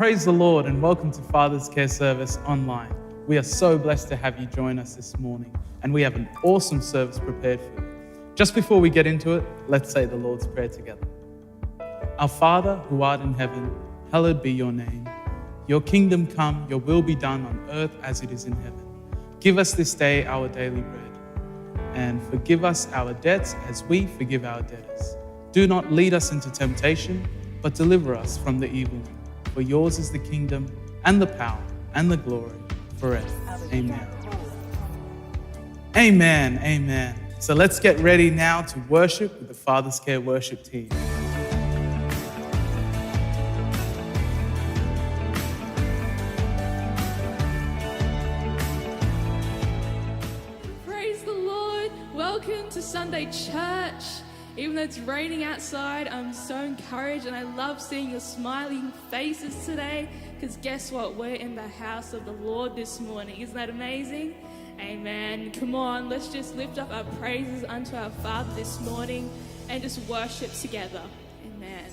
Praise the Lord and welcome to Father's Care Service online. We are so blessed to have you join us this morning, and we have an awesome service prepared for you. Just before we get into it, let's say the Lord's Prayer together. Our Father, who art in heaven, hallowed be your name. Your kingdom come, your will be done on earth as it is in heaven. Give us this day our daily bread, and forgive us our debts as we forgive our debtors. Do not lead us into temptation, but deliver us from the evil one. For yours is the kingdom and the power and the glory forever. Amen. Amen. Amen. So let's get ready now to worship with the Father's Care worship team. Praise the Lord. Welcome to Sunday Church. Even though it's raining outside, I'm so encouraged, and I love seeing your smiling faces today, because guess what? We're in the house of the Lord this morning. Isn't that amazing? Amen. Come on, let's just lift up our praises unto our Father this morning and just worship together. Amen.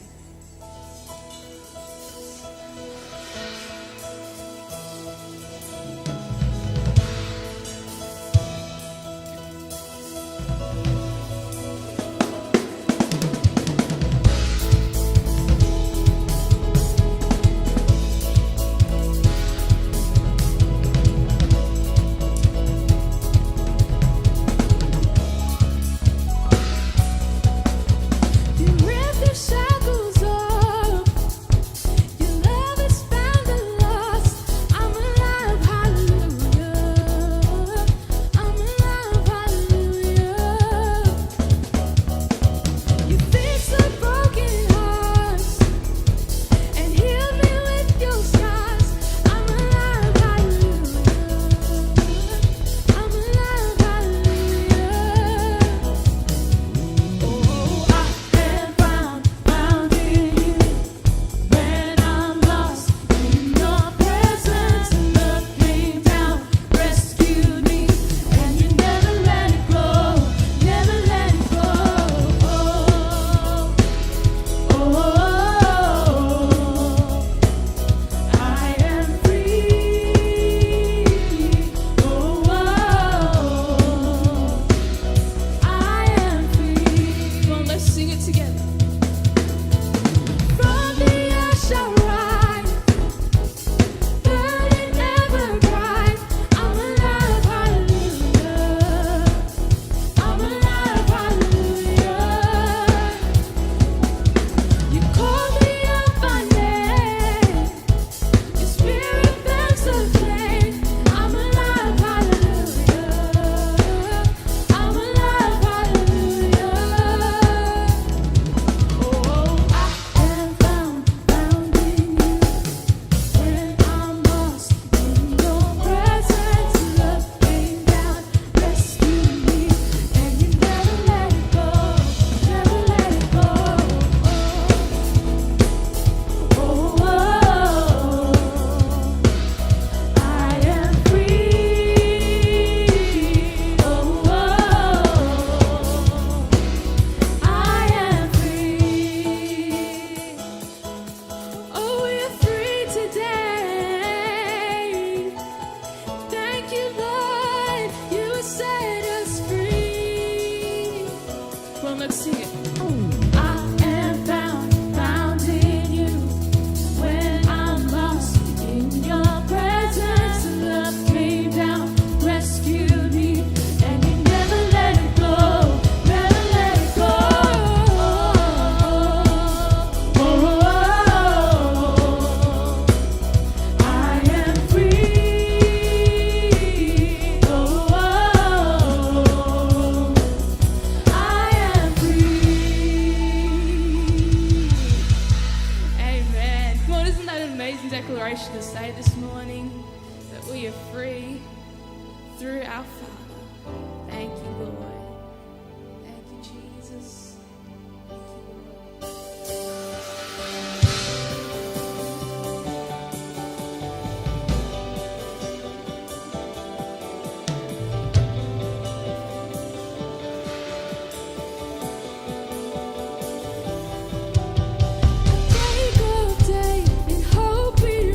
Day in hope we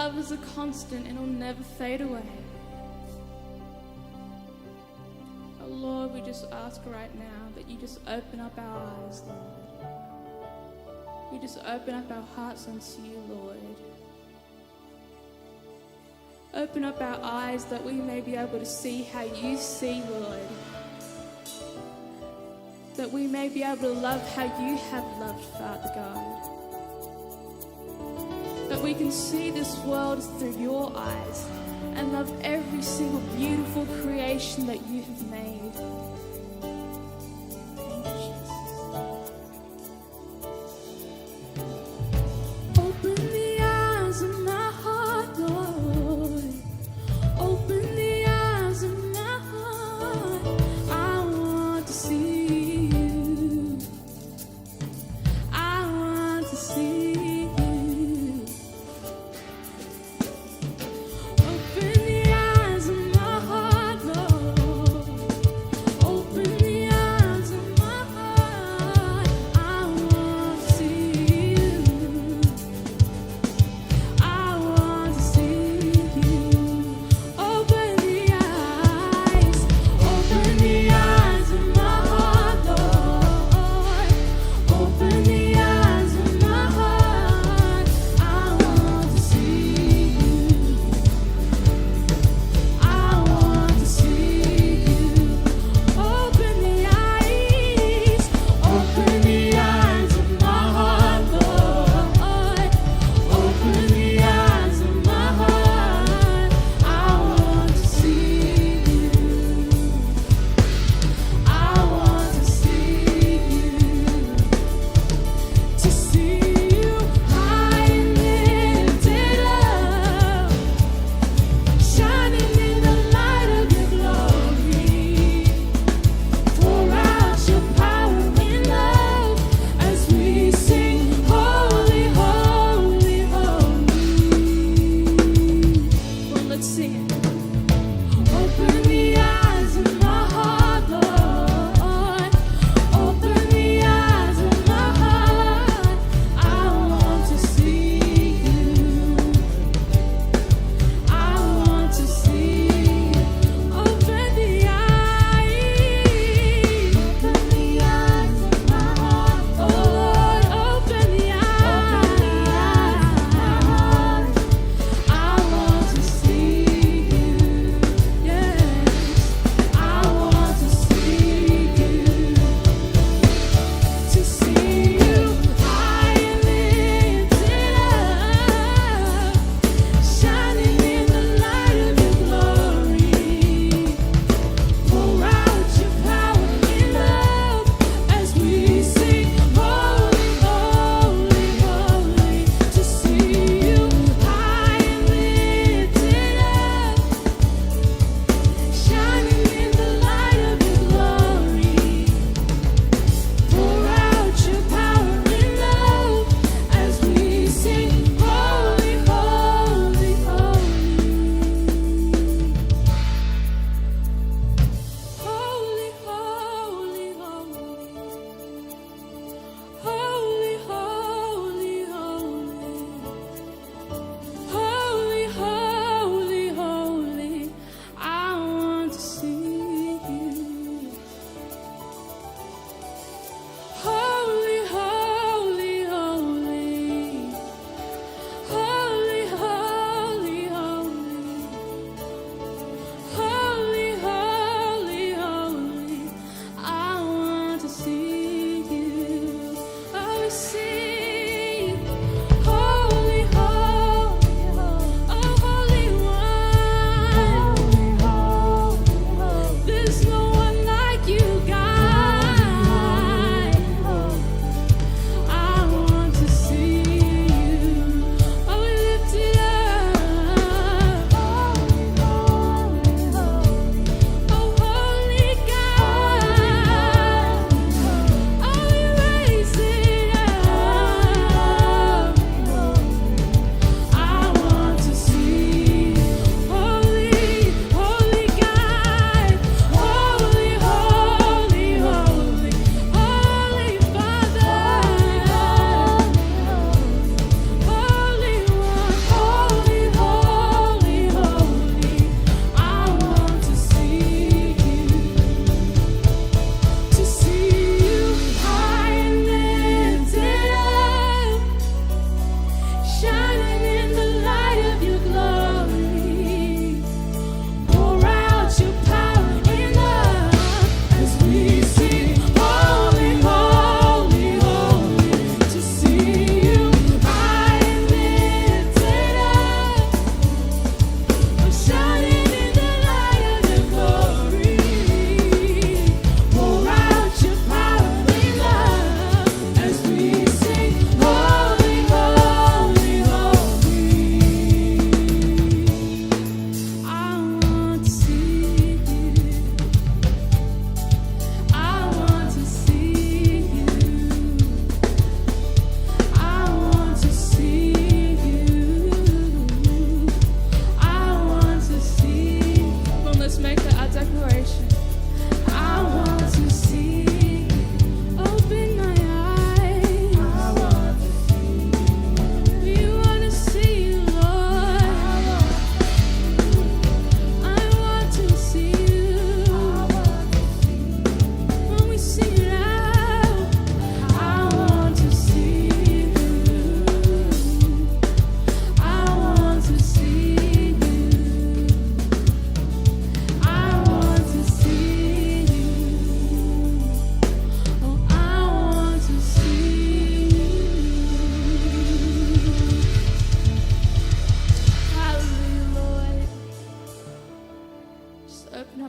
love is a constant and it'll never fade away. Oh Lord, we just ask right now that you just open up our eyes, Lord. We just open up our hearts unto you, Lord. Open up our eyes that we may be able to see how you see, Lord. That we may be able to love how you have loved, Father God. That we can see this world through your eyes and love every single beautiful creation that you have made. Thank you, Jesus. Open the eyes of my heart, Lord. Open the eyes of my heart. I want to see you. I want to see you. Open the eyes of my heart, Lord.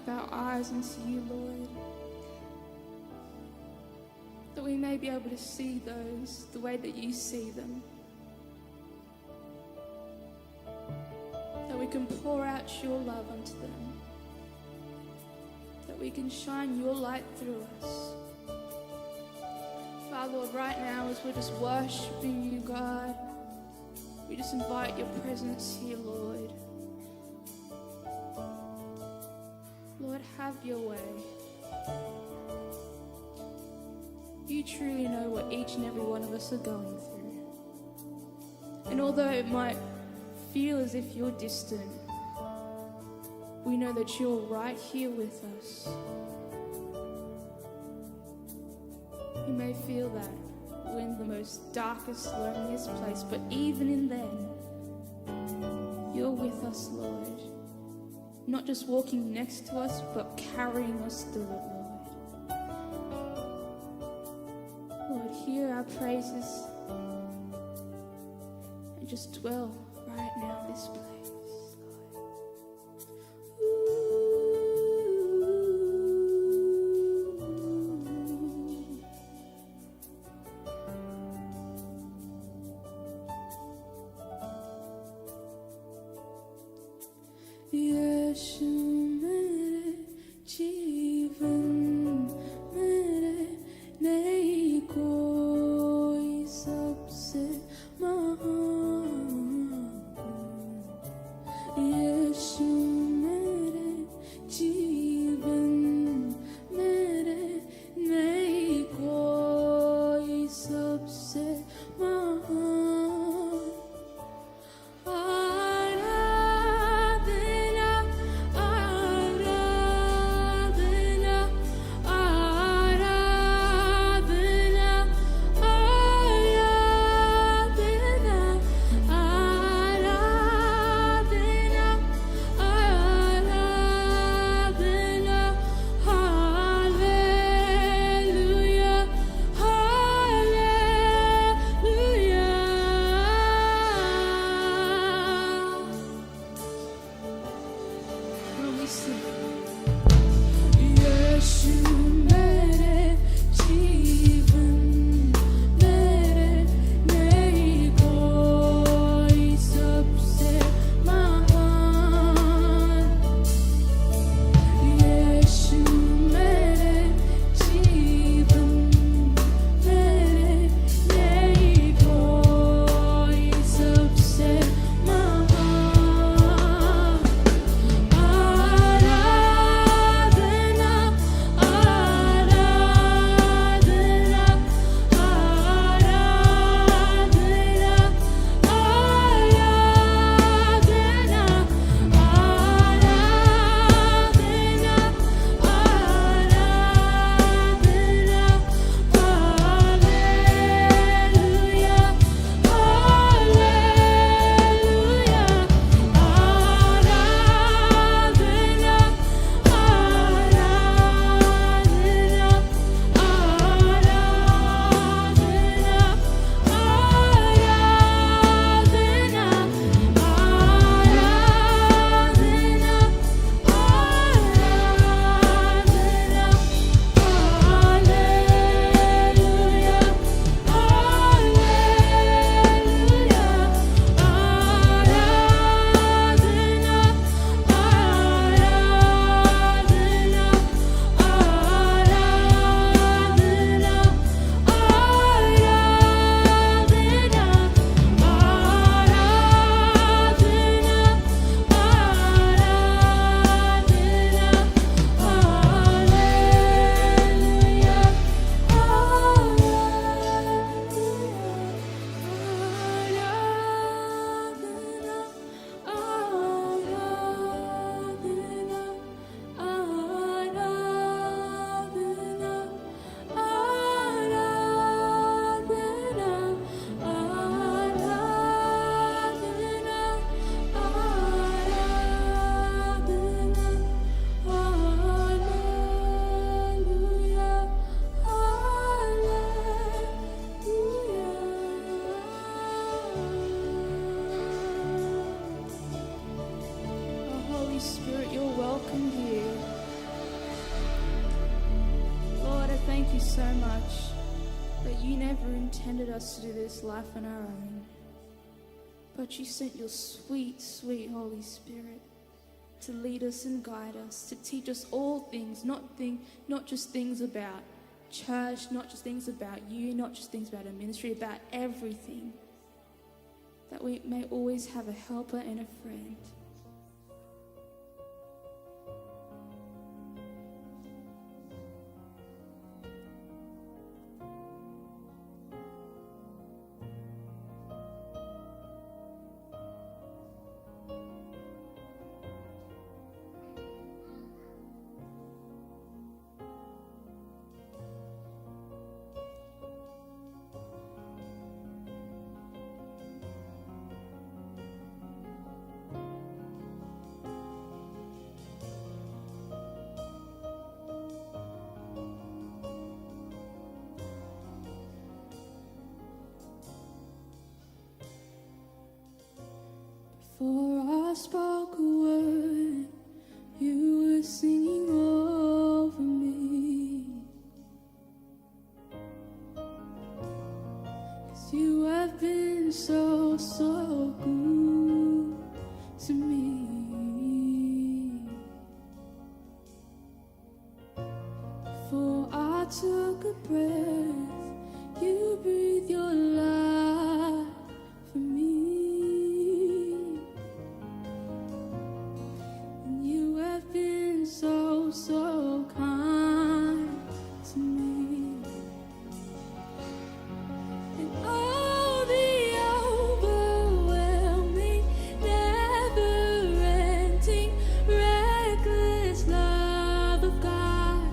up our eyes unto you, Lord, that we may be able to see those the way that you see them, that we can pour out your love unto them, that we can shine your light through us. Father, Lord, right now as we're just worshiping you, God, we just invite your presence here, Lord. Lord, have your way. You truly know what each and every one of us are going through. And although it might feel as if you're distant, we know that you're right here with us. You may feel that we're in the most darkest, loneliest place, but even in then, you're with us, Lord. Not just walking next to us, but carrying us through it, Lord. Lord, hear our praises and just dwell right now in this place, Lord. यीशु मेरे जीवन मेरे नहीं कोई सबसे महान। यीशु मेरे जीवन मेरे नहीं कोई सबसे महान। thank you so much that you never intended us to do this life on our own, but you sent your sweet, sweet Holy Spirit to lead us and guide us, to teach us all things, not just things about church, not just things about you, not just things about our ministry, about everything, that we may always have a helper and a friend. Before I spoke a word, you were singing over me. 'Cause you have been so, so good to me. Before I took a breath, you breathed your life for me. So kind to me, and all the overwhelming, never-ending, reckless love of God,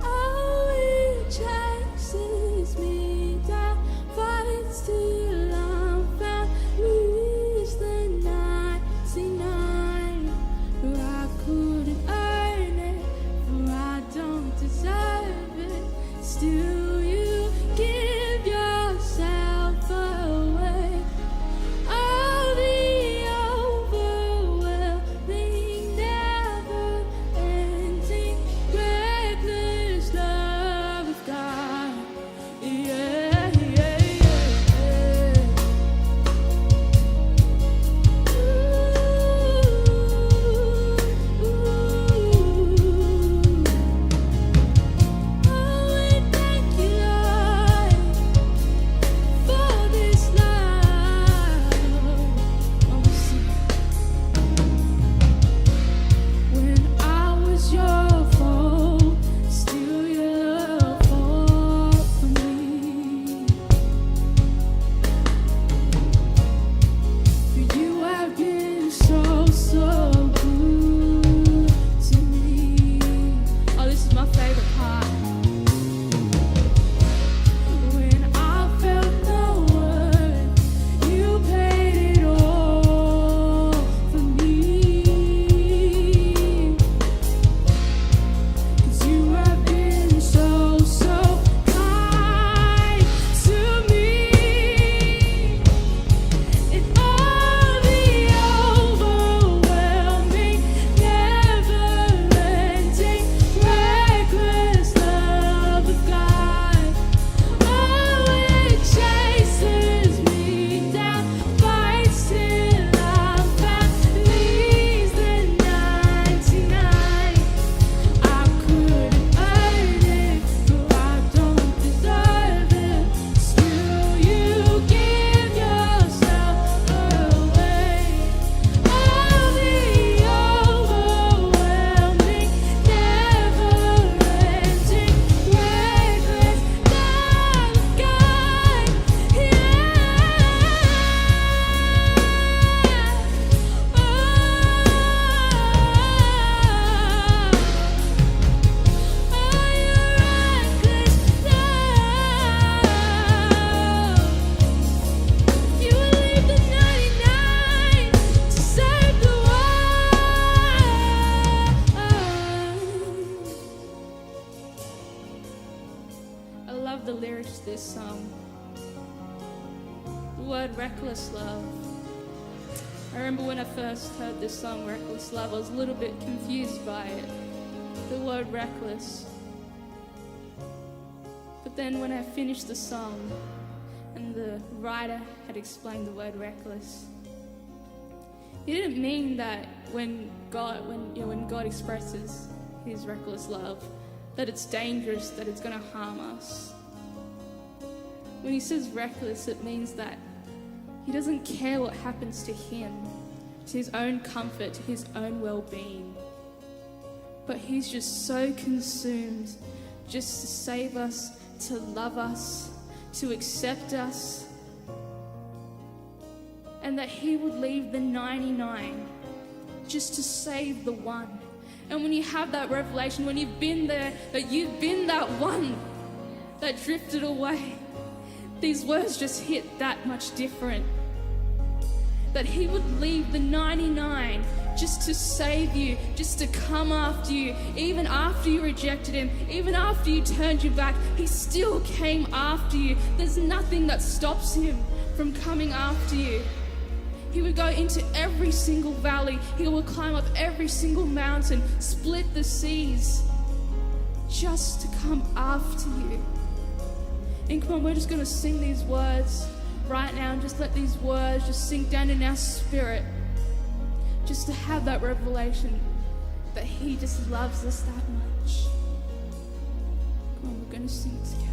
oh, it chases me down, fights till I'm found, leaves the 99 where I couldn't deserve it. Still you give yourself away. All the overwhelming, never-ending, reckless love of God. Yeah, yeah, yeah. Ooh, ooh. The lyrics to this song. The word reckless love. I remember when I first heard this song, Reckless Love, I was a little bit confused by it. The word reckless. But then when I finished the song and the writer had explained the word reckless, he didn't mean that when God expresses his reckless love, that it's dangerous, that it's going to harm us. When he says reckless, it means that he doesn't care what happens to him, to his own comfort, to his own well-being. But he's just so consumed just to save us, to love us, to accept us, and that he would leave the 99 just to save the one. And when you have that revelation, when you've been there, that you've been that one that drifted away, these words just hit that much different. That he would leave the 99 just to save you, just to come after you. Even after you rejected him, even after you turned your back, he still came after you. There's nothing that stops him from coming after you. He would go into every single valley. He would climb up every single mountain, split the seas, just to come after you. And come on, we're just going to sing these words right now and just let these words just sink down in our spirit, just to have that revelation that he just loves us that much. Come on, we're going to sing together.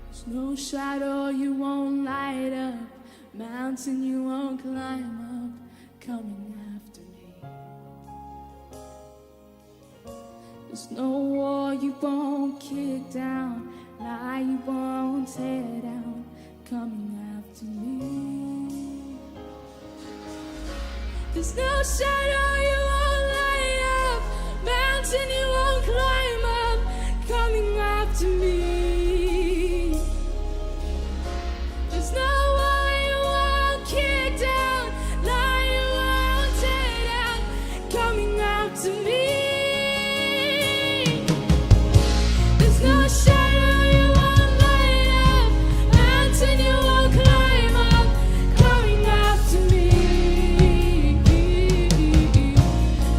There's no shadow you won't light up, mountain you won't climb up, coming after me. There's no wall you won't kick down, lie you won't tear down, coming after me. There's no shadow you won't light up, mountain you won't climb up, coming after me. There's no wall you won't kick down, lie you won't tear down, coming after me. There's no shadow you won't light up, mountain you won't climb up, coming after me.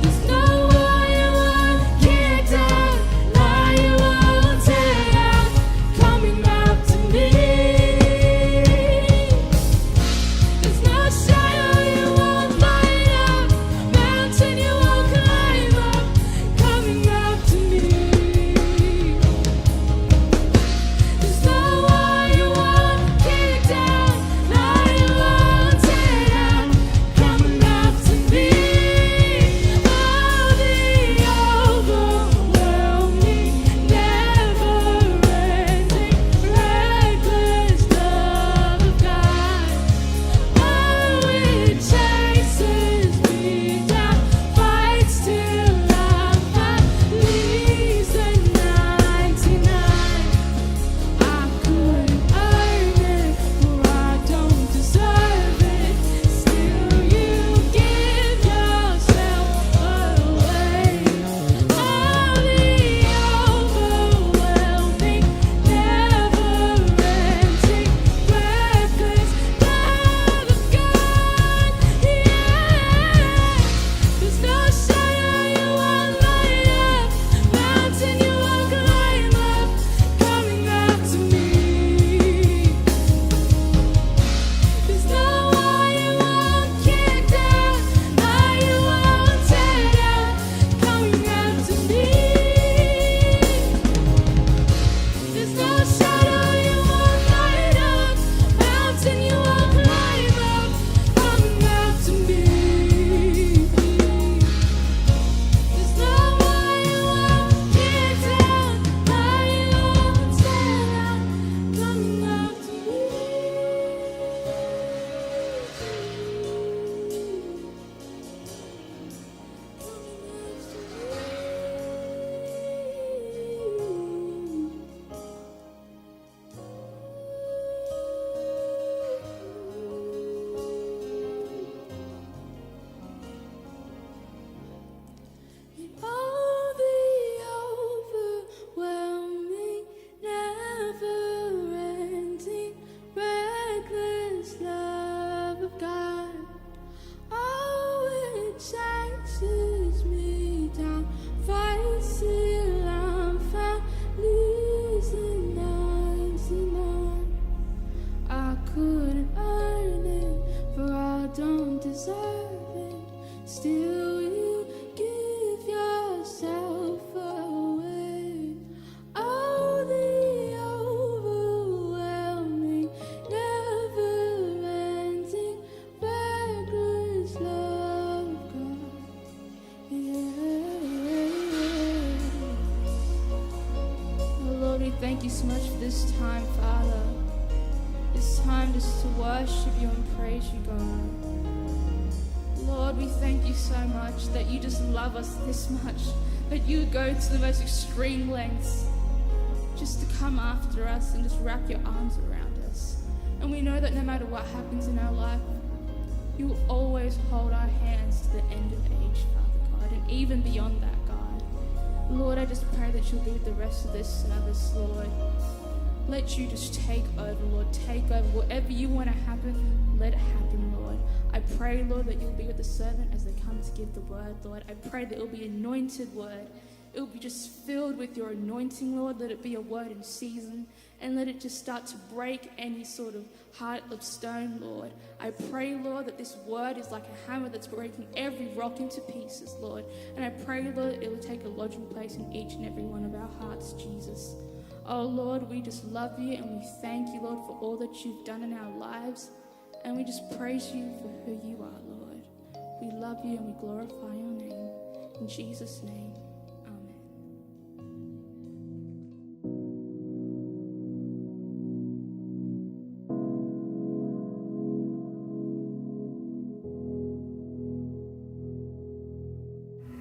There's no wall you won't kick so much for this time, Father. This time just to worship you and praise you, God. Lord, we thank you so much that you just love us this much, that you go to the most extreme lengths just to come after us and just wrap your arms around us. And we know that no matter what happens in our life, you will always hold our hands to the end of age, Father God, and even beyond that, God. Lord, I just pray that you'll be with the rest of this service, Lord. Let you just take over, Lord. Take over. Whatever you want to happen, let it happen, Lord. I pray, Lord, that you'll be with the servant as they come to give the word, Lord. I pray that it will be anointed word. It will be just filled with your anointing, Lord. Let it be a word in season, and let it just start to break any sort of heart of stone, Lord. I pray, Lord, that this word is like a hammer that's breaking every rock into pieces, Lord. And I pray, Lord, it will take a lodging place in each and every one of our hearts, Jesus. Oh, Lord, we just love you, and we thank you, Lord, for all that you've done in our lives. And we just praise you for who you are, Lord. We love you and we glorify your name. In Jesus' name, amen.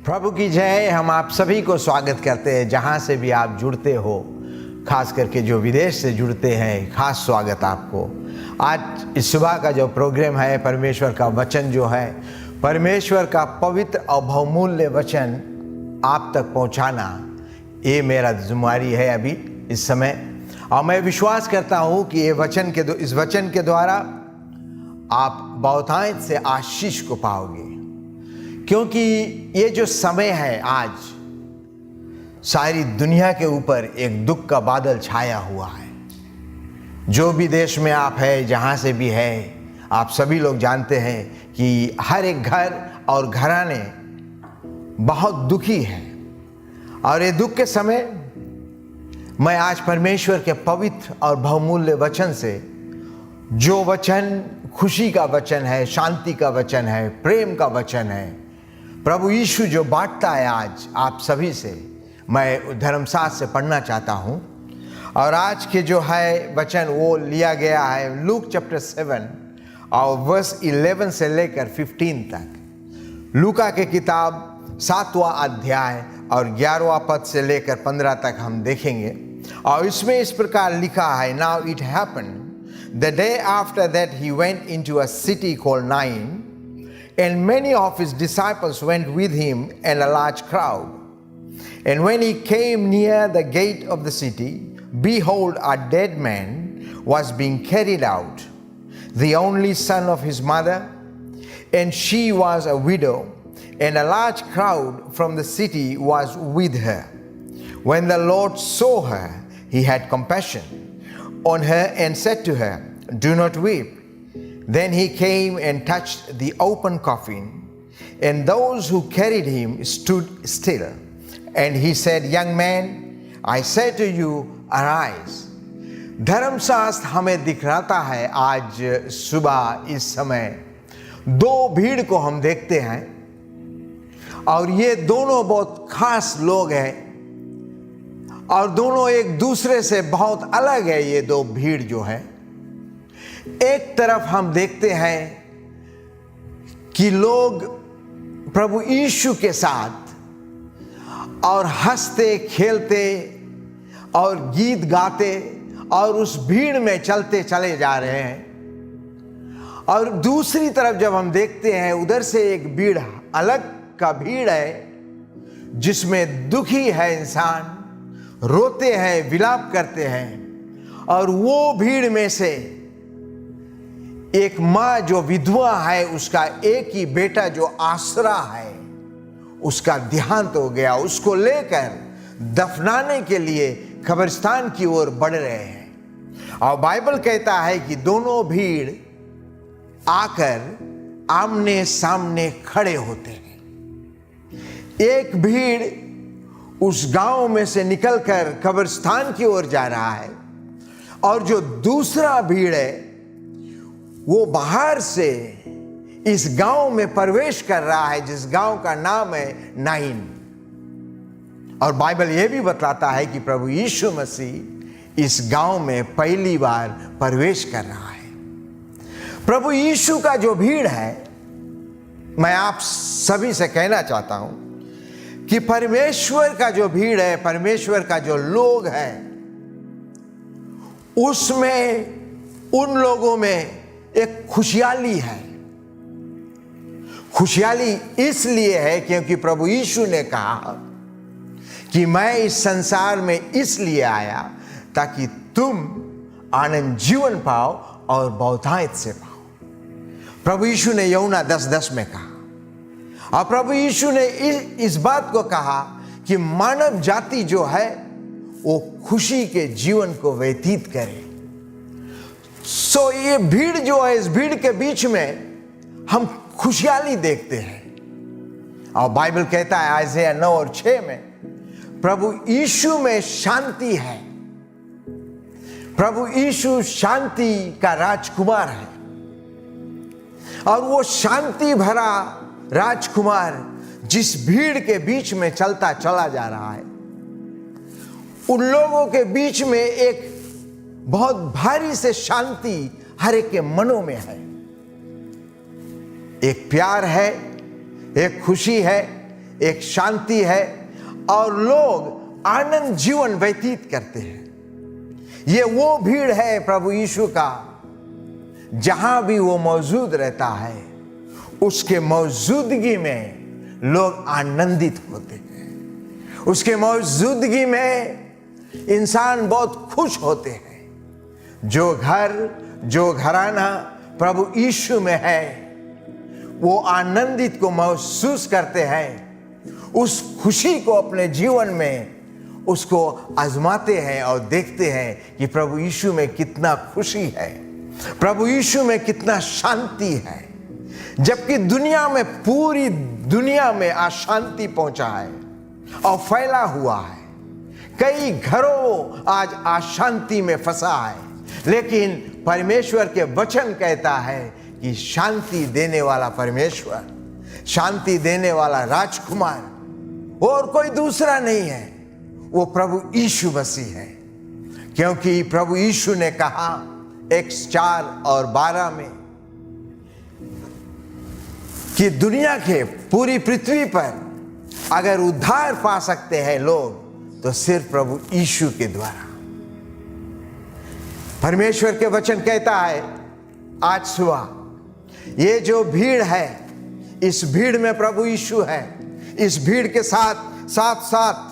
प्रभु की जय। हम आप सभी को स्वागत करते हैं जहां से भी आप जुड़ते हो, खास करके जो विदेश से जुड़ते हैं, खास स्वागत आपको। आज इस सुबह का जो प्रोग्राम है, परमेश्वर का वचन जो है, परमेश्वर का पवित्र और बहुमूल्य वचन आप तक पहुंचाना, ये मेरा जिम्मेदारी है अभी इस समय। और मैं विश्वास करता हूं कि इस वचन के द्वारा आप बहुतायत से आशीष को पाओगे, क्योंकि ये जो समय है आज सारी दुनिया के ऊपर एक दुख का बादल छाया हुआ है। जो भी देश में आप है, जहाँ से भी है, आप सभी लोग जानते हैं कि हर एक घर और घराने बहुत दुखी है। और ये दुख के समय मैं आज परमेश्वर के पवित्र और बहुमूल्य वचन से, जो वचन खुशी का वचन है, शांति का वचन है, प्रेम का वचन है, प्रभु यीशु जो बांटता है आज आप सभी से, मैं धर्मशास्त्र से पढ़ना चाहता हूं। और आज के जो है वचन वो लिया गया है लूक चैप्टर 7 और वर्स 11 से लेकर 15 तक। लूका के किताब 7वां अध्याय और 11वां पद से लेकर 15 तक हम देखेंगे। और इसमें इस प्रकार लिखा है, now it happened the day after that he went into a city called nine, and many of his disciples went with him and a large crowd. And when he came near the gate of the city, behold, a dead man was being carried out, the only son of his mother, and she was a widow, and a large crowd from the city was with her. When the Lord saw her, he had compassion on her and said to her, "Do not weep." Then he came and touched the open coffin, and those who carried him stood still. And he said, "Young man, I say to you, arise." धर्मशास्त्र हमें दिखलाता है आज सुबह इस समय दो भीड़ को हम देखते हैं, और ये दोनों बहुत खास लोग हैं और दोनों एक दूसरे से बहुत अलग है। ये दो भीड़ जो है, एक तरफ हम देखते हैं कि लोग प्रभु यीशु के साथ और हंसते खेलते और गीत गाते और उस भीड़ में चलते चले जा रहे हैं। और दूसरी तरफ जब हम देखते हैं, उधर से एक भीड़ अलग का भीड़ है जिसमें दुखी है इंसान, रोते हैं, विलाप करते हैं। और वो भीड़ में से एक माँ जो विधवा है, उसका एक ही बेटा जो आसरा है, उसका देहांत हो गया। उसको लेकर दफनाने के लिए कब्रिस्तान की ओर बढ़ रहे हैं। और बाइबल कहता है कि दोनों भीड़ आकर आमने सामने खड़े होते हैं। एक भीड़ उस गांव में से निकलकर कब्रिस्तान की ओर जा रहा है, और जो दूसरा भीड़ है वो बाहर से इस गांव में प्रवेश कर रहा है, जिस गांव का नाम है नाइन। और बाइबल यह भी बताता है कि प्रभु यीशु मसीह इस गांव में पहली बार प्रवेश कर रहा है। प्रभु यीशु का जो भीड़ है, मैं आप सभी से कहना चाहता हूं कि परमेश्वर का जो भीड़ है, परमेश्वर का जो लोग है, उसमें उन लोगों में एक खुशहाली है। खुशहाली इसलिए है क्योंकि प्रभु यीशु ने कहा कि मैं इस संसार में इसलिए आया ताकि तुम आनंद जीवन पाओ और बहुतायत से पाओ। प्रभु यीशु ने यूहन्ना 10:10 में कहा, और प्रभु यीशु ने इस बात को कहा कि मानव जाति जो है वो खुशी के जीवन को व्यतीत करे। सो ये भीड़ जो है, इस भीड़ के बीच में हम खुशहाली देखते हैं। और बाइबल कहता है आयज़ेया 9 और 6 में, प्रभु यीशु में शांति है। प्रभु यीशु शांति का राजकुमार है, और वो शांति भरा राजकुमार जिस भीड़ के बीच में चलता चला जा रहा है, उन लोगों के बीच में एक बहुत भारी से शांति हर एक के मनों में है। एक प्यार है, एक खुशी है, एक शांति है, और लोग आनंद जीवन व्यतीत करते हैं। ये वो भीड़ है प्रभु यीशु का, जहां भी वो मौजूद रहता है उसके मौजूदगी में लोग आनंदित होते हैं। उसके मौजूदगी में इंसान बहुत खुश होते हैं। जो घर, जो घराना प्रभु यीशु में है, वो आनंदित को महसूस करते हैं। उस खुशी को अपने जीवन में उसको आजमाते हैं और देखते हैं कि प्रभु यीशु में कितना खुशी है, प्रभु यीशु में कितना शांति है। जबकि दुनिया में, पूरी दुनिया में अशांति पहुंचा है और फैला हुआ है। कई घरों आज अशांति में फंसा है, लेकिन परमेश्वर के वचन कहता है कि शांति देने वाला परमेश्वर, शांति देने वाला राजकुमार और कोई दूसरा नहीं है, वो प्रभु यीशु मसीह है। क्योंकि प्रभु यीशु ने कहा एक्स 4 और 12 में कि दुनिया के पूरी पृथ्वी पर अगर उद्धार पा सकते हैं लोग, तो सिर्फ प्रभु यीशु के द्वारा। परमेश्वर के वचन कहता है आज सुबह, ये जो भीड़ है, इस भीड़ में प्रभु यीशु है। इस भीड़ के साथ साथ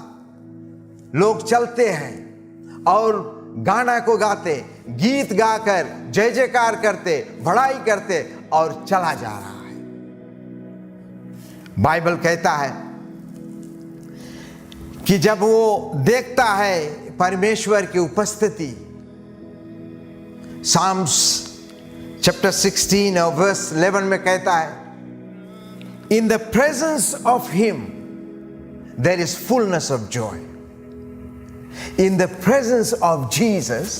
लोग चलते हैं और गाना को गाते, गीत गाकर जय जयकार करते, बड़ाई करते और चला जा रहा है। बाइबल कहता है कि जब वो देखता है परमेश्वर की उपस्थिति, साम्स चैप्टर 16 और वर्स 11 में कहता है, in the presence of him there is fullness of joy. In the presence of Jesus,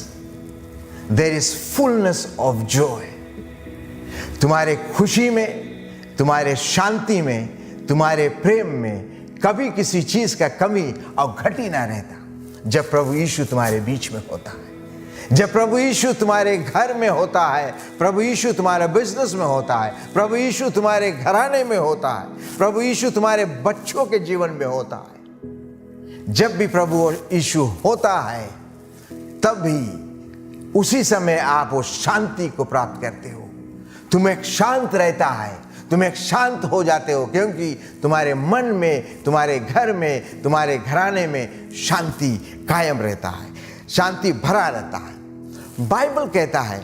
there is fullness of joy. तुम्हारे खुशी में, तुम्हारे शांति में, तुम्हारे प्रेम में कभी किसी चीज का कमी और घटी ना रहता। जब प्रभु यीशु तुम्हारे बीच में होता है, जब प्रभु यीशु तुम्हारे घर में होता है, प्रभु यीशु तुम्हारे बिजनेस में होता है, प्रभु यीशु तुम्हारे घराने में होता है, प्रभु यीशु तुम्हारे बच्चों के जीवन में होता है। जब भी प्रभु यीशु होता है, तब भी उसी समय आप वो शांति को प्राप्त करते हो। तुम एक शांत रहता है, तुम एक शांत हो जाते हो, क्योंकि तुम्हारे मन में, तुम्हारे घर में, तुम्हारे घराने में शांति कायम रहता है, शांति भरा रहता है। बाइबल कहता है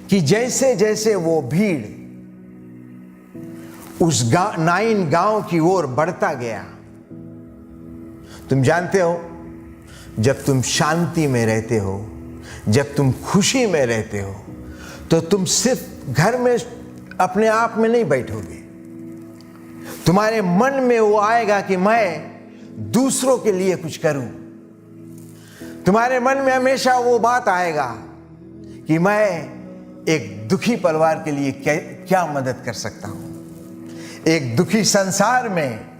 कि जैसे जैसे वो भीड़ उस नाइन गांव की ओर बढ़ता गया, तुम जानते हो, जब तुम शांति में रहते हो, जब तुम खुशी में रहते हो, तो तुम सिर्फ घर में अपने आप में नहीं बैठोगे। तुम्हारे मन में वो आएगा कि मैं दूसरों के लिए कुछ करूं। तुम्हारे मन में हमेशा वो बात आएगा कि मैं एक दुखी परिवार के लिए क्या मदद कर सकता हूं, एक दुखी संसार में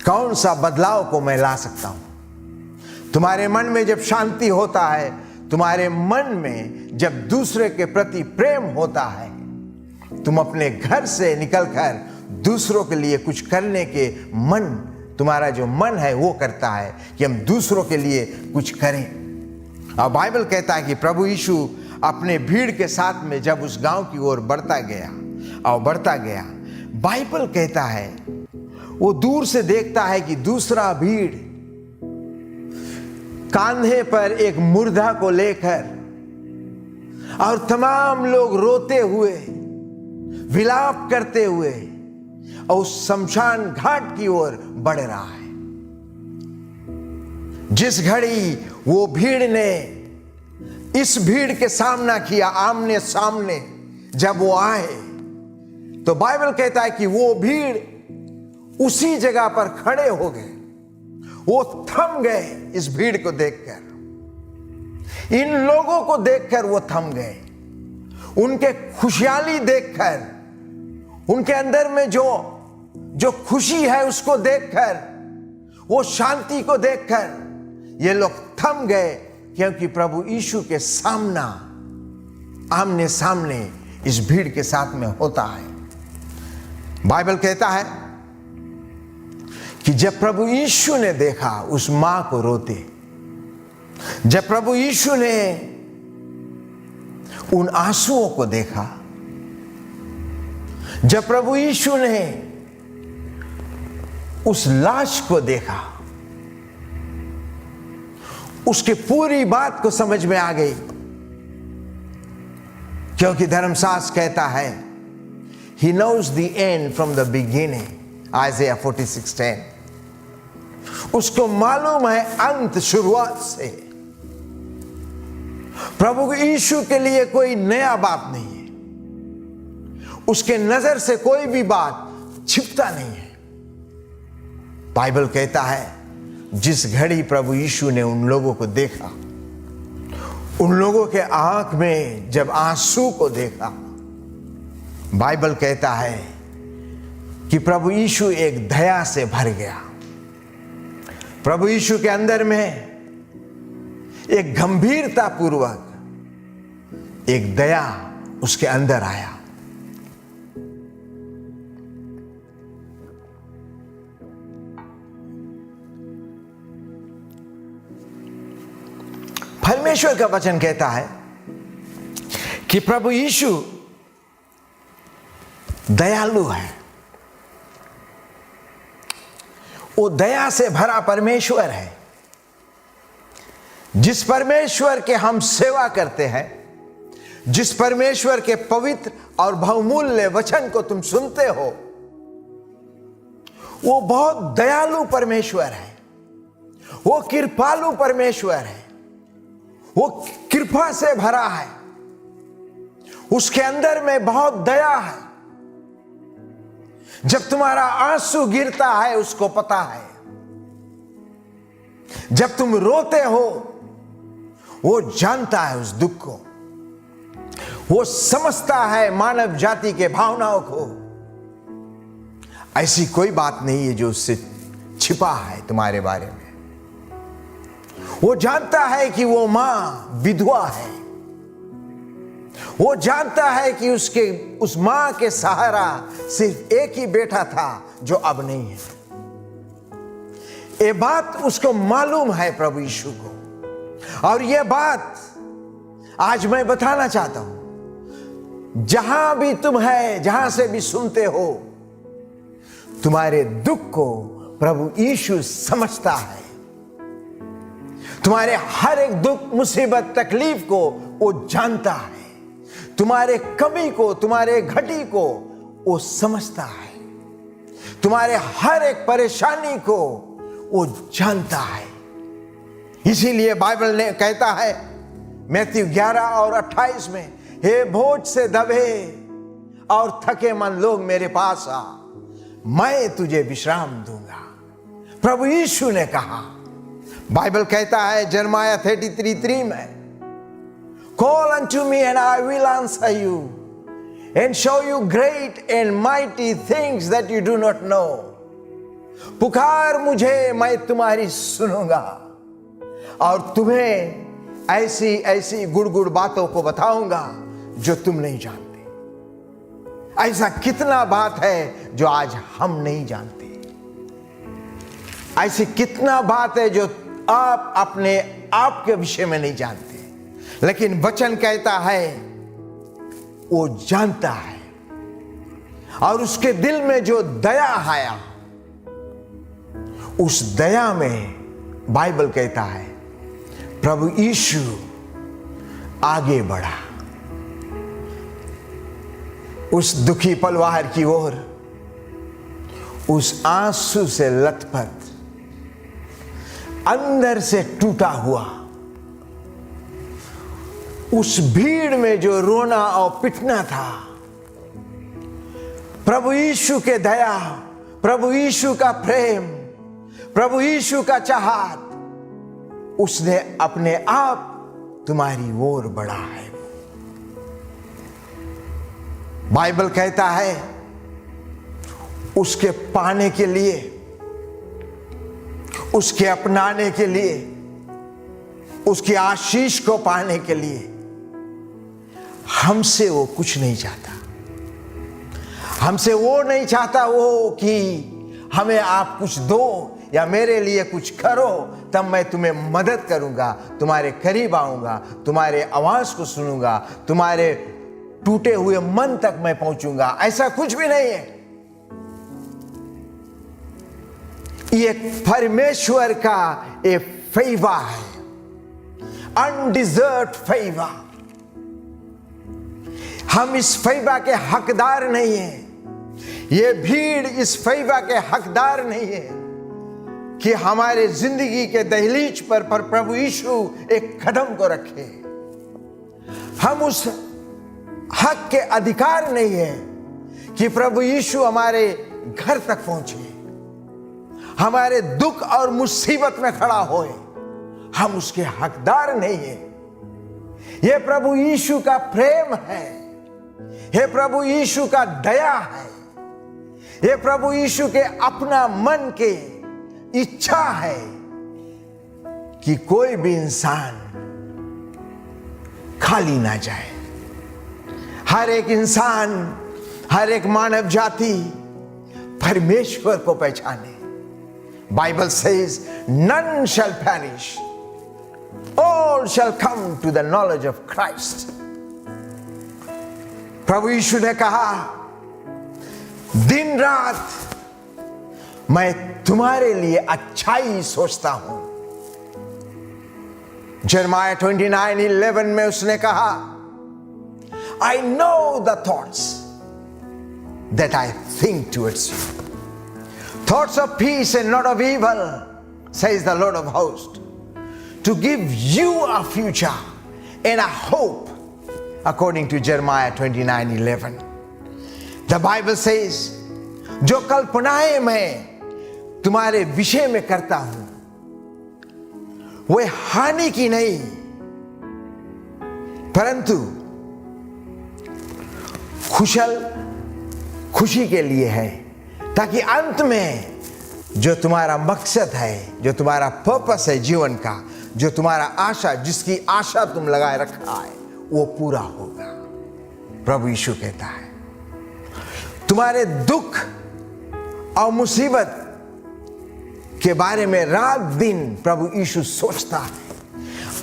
कौन सा बदलाव को मैं ला सकता हूं। तुम्हारे मन में जब शांति होता है, तुम्हारे मन में जब दूसरे के प्रति प्रेम होता है, तुम अपने घर से निकलकर दूसरों के लिए कुछ करने के तुम्हारा जो मन है वो करता है कि हम दूसरों के लिए कुछ करें। और बाइबल कहता है कि प्रभु यीशु अपने भीड़ के साथ में जब उस गांव की ओर बढ़ता गया, बाइबल कहता है वो दूर से देखता है कि दूसरा भीड़ कांधे पर एक मुर्दा को लेकर और तमाम लोग रोते हुए, विलाप करते हुए और उस शमशान घाट की ओर बढ़ रहा है। जिस घड़ी वो भीड़ ने इस भीड़ के सामना किया, आमने सामने जब वो आए, तो बाइबल कहता है कि वो भीड़ उसी जगह पर खड़े हो गए। वो थम गए इस भीड़ को देखकर, इन लोगों को देखकर वो थम गए। उनके खुशहाली देखकर, उनके अंदर में जो खुशी है उसको देखकर, वो शांति को देखकर ये लोग थम गए, क्योंकि प्रभु यीशु के सामना आमने सामने इस भीड़ के साथ में होता है। बाइबल कहता है कि जब प्रभु यीशु ने देखा उस मां को रोते, जब प्रभु यीशु ने उन आंसुओं को देखा, जब प्रभु यीशु ने उस लाश को देखा, उसकी पूरी बात को समझ में आ गई, क्योंकि धर्मशास्त्र कहता है He knows the end from the beginning, Isaiah 46:10। उसको मालूम है अंत शुरुआत से। प्रभु यीशु के लिए कोई नया बात नहीं है, उसके नजर से कोई भी बात छिपता नहीं है। बाइबल कहता है जिस घड़ी प्रभु यीशु ने उन लोगों को देखा, उन लोगों के आंख में जब आंसू को देखा, बाइबल कहता है कि प्रभु यीशु एक दया से भर गया। प्रभु यीशु के अंदर में एक गंभीरता पूर्वक एक दया उसके अंदर आया। परमेश्वर का वचन कहता है कि प्रभु यीशु दयालु है। वो दया से भरा परमेश्वर है। जिस परमेश्वर के हम सेवा करते हैं, जिस परमेश्वर के पवित्र और बहुमूल्य वचन को तुम सुनते हो, वो बहुत दयालु परमेश्वर है। वो कृपालु परमेश्वर है। वो कृपा से भरा है। उसके अंदर में बहुत दया है। जब तुम्हारा आंसू गिरता है उसको पता है। जब तुम रोते हो वो जानता है उस दुख को। वो समझता है मानव जाति के भावनाओं को। ऐसी कोई बात नहीं है जो उससे छिपा है तुम्हारे बारे में। वो जानता है कि वो मां विधवा है। वो जानता है कि उस मां के सहारा सिर्फ एक ही बेटा था जो अब नहीं है। ये बात उसको मालूम है प्रभु यीशु को। और ये बात आज मैं बताना चाहता हूं। जहां भी तुम है, जहां से भी सुनते हो, तुम्हारे दुख को प्रभु यीशु समझता है। तुम्हारे हर एक दुख, मुसीबत, तकलीफ को वो जानता है। तुम्हारे कमी को, तुम्हारे घटी को वो समझता है। तुम्हारे हर एक परेशानी को वो जानता है। इसीलिए बाइबल ने कहता है मैथ्यू 11:28 में, हे बोझ से दबे और थके मन लोग मेरे पास आ, मैं तुझे विश्राम दूंगा। प्रभु यीशु ने कहा। बाइबल कहता है जर्माया 33:3 में, call unto me and I will answer you and show you great and mighty things that you do not know। पुकार मुझे, मैं तुम्हारी सुनूंगा और तुम्हें ऐसी ऐसी गुड़ बातों को बताऊंगा जो तुम नहीं जानते। ऐसा कितना बात है जो आज हम नहीं जानते, ऐसी कितना बात है जो आप अपने आप के विषय में नहीं जानते, लेकिन वचन कहता है वो जानता है। और उसके दिल में जो दया आया, उस दया में बाइबल कहता है प्रभु यीशु आगे बढ़ा उस दुखी पलवार की ओर, उस आंसू से लथपथ, अंदर से टूटा हुआ, उस भीड़ में जो रोना और पिटना था। प्रभु यीशु के दया, प्रभु यीशु का प्रेम, प्रभु यीशु का चाहत, उसने अपने आप तुम्हारी ओर बढ़ा है। बाइबल कहता है उसके पाने के लिए, उसके अपनाने के लिए, उसकी आशीष को पाने के लिए हमसे वो कुछ नहीं चाहता। हमसे वो नहीं चाहता वो कि हमें आप कुछ दो या मेरे लिए कुछ करो तब मैं तुम्हें मदद करूंगा, तुम्हारे करीब आऊंगा, तुम्हारे आवाज को सुनूंगा, तुम्हारे टूटे हुए मन तक मैं पहुंचूंगा। ऐसा कुछ भी नहीं है। ये परमेश्वर का एक फेवा है, अनडिजर्व्ड फेवा। हम इस फेवा के हकदार नहीं हैं। ये भीड़ इस फेवा के हकदार नहीं है कि हमारे जिंदगी के दहलीज पर प्रभु यीशु एक कदम को रखे। हम उस हक के अधिकार नहीं है कि प्रभु यीशु हमारे घर तक पहुंचे, हमारे दुख और मुसीबत में खड़ा होए। हम उसके हकदार नहीं है। यह प्रभु यीशु का प्रेम है, यह प्रभु यीशु का दया है, यह प्रभु यीशु के अपना मन के इच्छा है कि कोई भी इंसान खाली ना जाए। हर एक इंसान, हर एक मानव जाति परमेश्वर को पहचाने। Bible says none shall perish, all shall come to the knowledge of Christ. प्रभु यीशु ने कहा दिन रात मैं तुम्हारे लिए अच्छाई सोचता हूं। यिर्मयाह 29:11 में उसने कहा I know the thoughts that I think towards you, thoughts of peace and not of evil, says the Lord of hosts, to give you a future and a hope, according to Jeremiah 29:11. The Bible says, जो कल्पनाएं मैं तुम्हारे विषय में करता हूं वे हानि की नहीं परंतु खुशी के लिए है, ताकि अंत में जो तुम्हारा मकसद है, जो तुम्हारा पर्पस है जीवन का, जो तुम्हारा आशा, जिसकी आशा तुम लगाए रखा है, वो पूरा होगा। प्रभु यीशु कहता है तुम्हारे दुख और मुसीबत के बारे में रात दिन प्रभु यीशु सोचता है।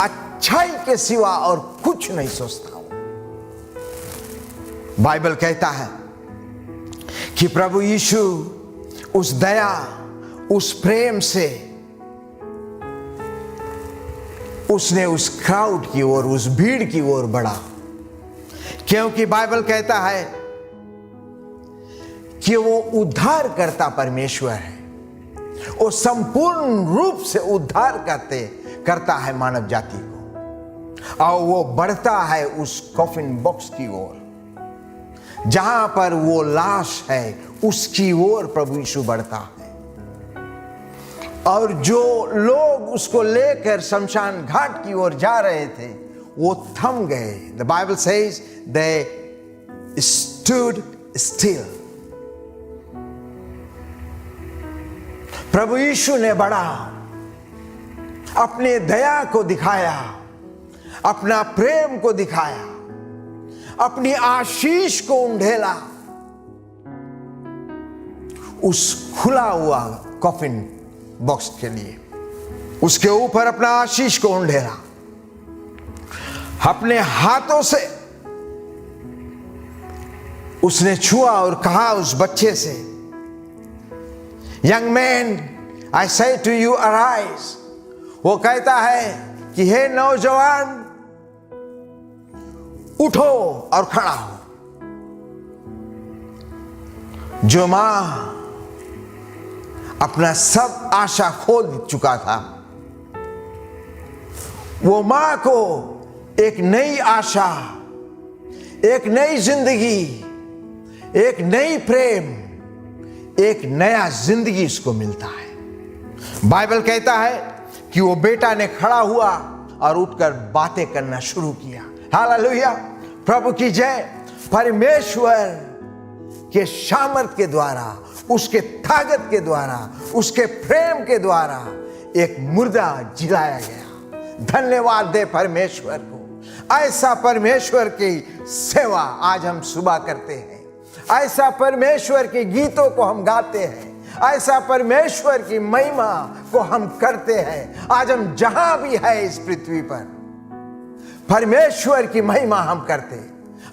अच्छाई के सिवा और कुछ नहीं सोचता। बाइबल कहता है कि प्रभु यीशु उस दया, उस प्रेम से उसने उस क्राउड की ओर, उस भीड़ की ओर बढ़ा, क्योंकि बाइबल कहता है कि वो उद्धार करता परमेश्वर है। वो संपूर्ण रूप से उद्धार करता है मानव जाति को, और वो बढ़ता है उस कॉफिन बॉक्स की ओर, जहां पर वो लाश है उसकी ओर प्रभु यीशु बढ़ता है। और जो लोग उसको लेकर शमशान घाट की ओर जा रहे थे वो थम गए। The Bible says they stood still. प्रभु यीशु ने बढ़ा अपने दया को दिखाया, अपना प्रेम को दिखाया, अपनी आशीष को उंडेला उस खुला हुआ कॉफिन बॉक्स के लिए। उसके ऊपर अपना आशीष को उंडेला, अपने हाथों से उसने छुआ और कहा उस बच्चे से, यंग मैन आई से टू यू अराइज। वो कहता है कि हे नौजवान, उठो और खड़ा हो। जो मां अपना सब आशा खो चुका था, वो मां को एक नई आशा, एक नई जिंदगी, एक नई प्रेम, एक नया जिंदगी उसको मिलता है। बाइबल कहता है कि वो बेटा ने खड़ा हुआ और उठकर बातें करना शुरू किया। हालेलुया, प्रभु की जय। परमेश्वर के सामर्थ के द्वारा, उसके ताकत के द्वारा, उसके प्रेम के द्वारा एक मुर्दा जिलाया गया। धन्यवाद दे परमेश्वर को। ऐसा परमेश्वर की सेवा आज हम सुबह करते हैं, ऐसा परमेश्वर के गीतों को हम गाते हैं, ऐसा परमेश्वर की महिमा को हम करते हैं। आज हम जहां भी है इस पृथ्वी पर, परमेश्वर की महिमा हम करते,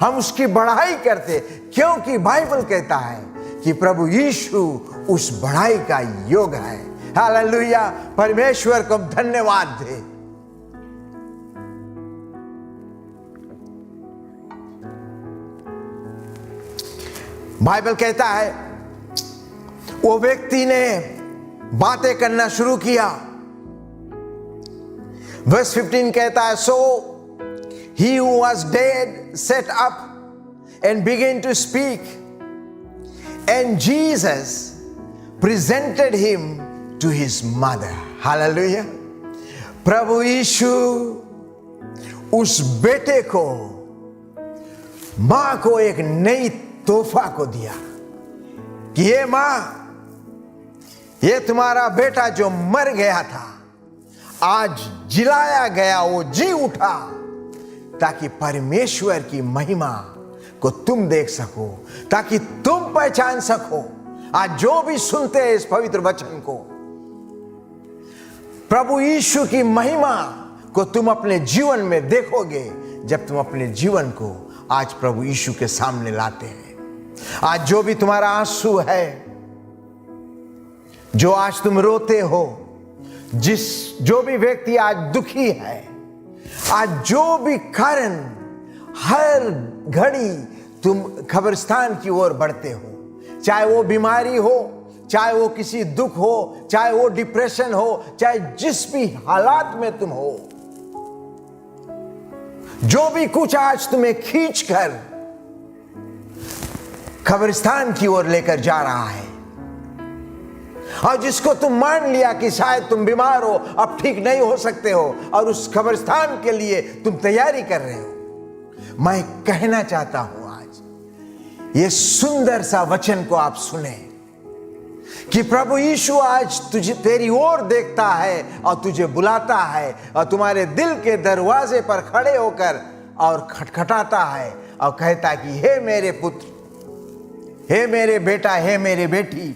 हम उसकी बढ़ाई करते, क्योंकि बाइबल कहता है कि प्रभु यीशु उस बढ़ाई का योग्य है। हालेलुया, परमेश्वर को धन्यवाद दे। बाइबल कहता है वो व्यक्ति ने बातें करना शुरू किया। वर्स 15 कहता है, so he who was dead sat up and began to speak and Jesus presented him to his mother. Hallelujah, प्रभु यीशु उस बेटे को, मां को एक नई तोहफा को दिया कि ये मां, ये तुम्हारा बेटा जो मर गया था आज जिलाया गया, वो जी उठा, ताकि परमेश्वर की महिमा को तुम देख सको, ताकि तुम पहचान सको। आज जो भी सुनते हैं इस पवित्र वचन को, प्रभु यीशु की महिमा को तुम अपने जीवन में देखोगे जब तुम अपने जीवन को आज प्रभु यीशु के सामने लाते हैं। आज जो भी तुम्हारा आंसू है, जो आज तुम रोते हो, जो भी व्यक्ति आज दुखी है, आज जो भी कारण हर घड़ी तुम कब्रिस्तान की ओर बढ़ते हो, चाहे वो बीमारी हो, चाहे वो किसी दुख हो, चाहे वो डिप्रेशन हो, चाहे जिस भी हालात में तुम हो, जो भी कुछ आज तुम्हें खींचकर कब्रिस्तान की ओर लेकर जा रहा है, और जिसको तुम मान लिया कि शायद तुम बीमार हो, अब ठीक नहीं हो सकते हो, और उस कब्रिस्तान के लिए तुम तैयारी कर रहे हो, मैं कहना चाहता हूं आज ये सुंदर सा वचन को आप सुने कि प्रभु यीशु आज तुझे, तेरी ओर देखता है और तुझे बुलाता है, और तुम्हारे दिल के दरवाजे पर खड़े होकर और खटखटाता है और कहता है कि हे मेरे पुत्र, हे मेरे बेटा, हे मेरे बेटी,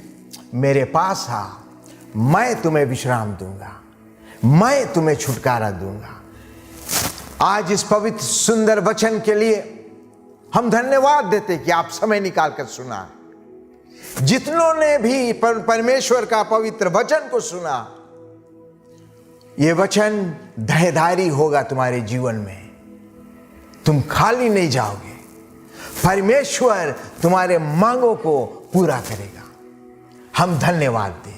मेरे पास आ, मैं तुम्हें विश्राम दूंगा, मैं तुम्हें छुटकारा दूंगा। आज इस पवित्र सुंदर वचन के लिए हम धन्यवाद देते कि आप समय निकाल कर सुना। जितनों ने भी परमेश्वर का पवित्र वचन को सुना, यह वचन दयाधारी होगा तुम्हारे जीवन में, तुम खाली नहीं जाओगे, परमेश्वर तुम्हारे मांगों को पूरा करेगा। हम धन्यवाद दें।